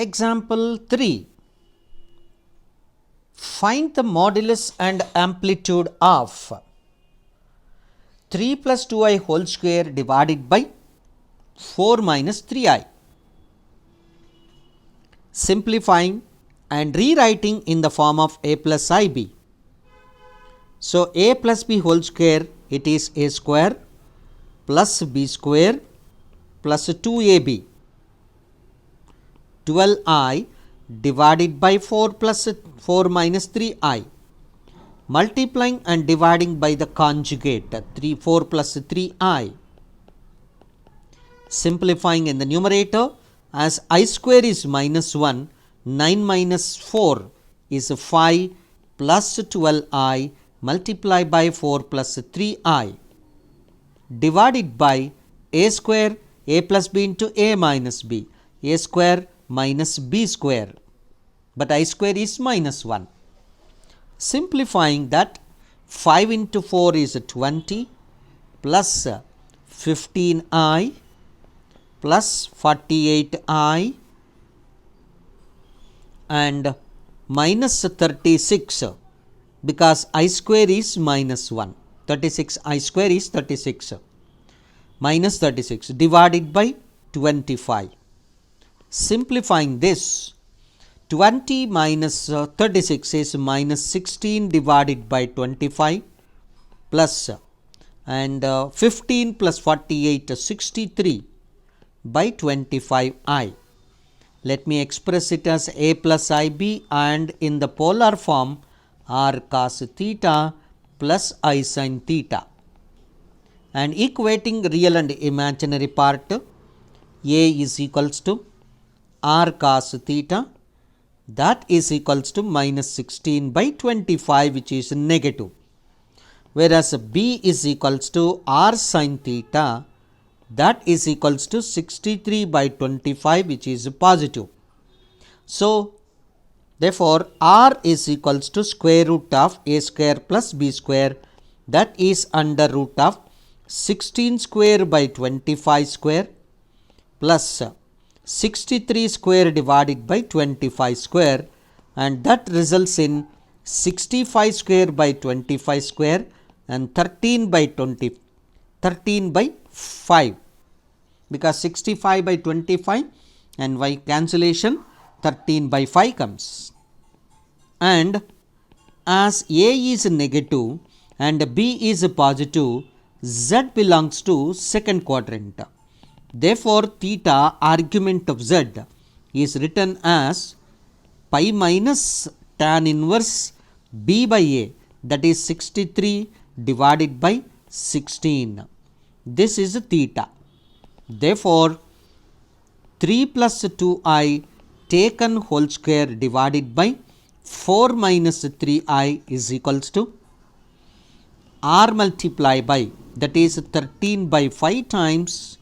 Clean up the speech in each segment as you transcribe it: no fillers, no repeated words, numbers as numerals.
Example 3. Find the modulus and amplitude of 3 plus 2i whole square divided by 4 minus 3i. Simplifying and rewriting in the form of a plus ib. So, a plus b whole square, it is a square plus b square plus 2ab. 12i divided by 4 plus 4 minus 3i. Multiplying and dividing by the conjugate 4 plus 3i. Simplifying in the numerator, as I square is minus 1, 9 minus 4 is 5 plus 12i multiplied by 4 plus 3i divided by a square, a plus b into a minus b, a square minus b square, but I square is minus 1. Simplifying that, 5 into 4 is 20 plus 15i plus 48i and minus 36, because I square is minus 1. 36 I square is 36 minus 36 divided by 25. Simplifying this, 20 minus 36 is minus 16 divided by 25 plus and 15 plus 48 63 by 25i. Let me express it as a plus ib and in the polar form r cos theta plus I sin theta. And equating real and imaginary part, a is equals to r cos theta, that is equals to minus 16 by 25, which is negative, whereas b is equals to r sin theta, that is equals to 63 by 25, which is positive. So, therefore, r is equals to square root of a square plus b square, that is under root of 16 square by 25 square plus 63 square divided by 25 square, and that results in 65 square by 25 square and 13 by 5, because 65 by 25 and y cancellation 13 by 5 comes. And as a is negative and b is positive, z belongs to second quadrant. Therefore, theta argument of z is written as pi minus tan inverse b by a, that is 63 divided by 16. This is theta. Therefore, 3 plus 2i taken whole square divided by 4 minus 3i is equals to r multiply by, that is 13 by 5 times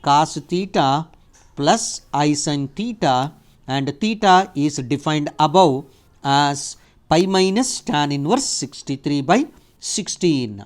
cos theta plus I sin theta, and theta is defined above as pi minus tan inverse 63 by 16.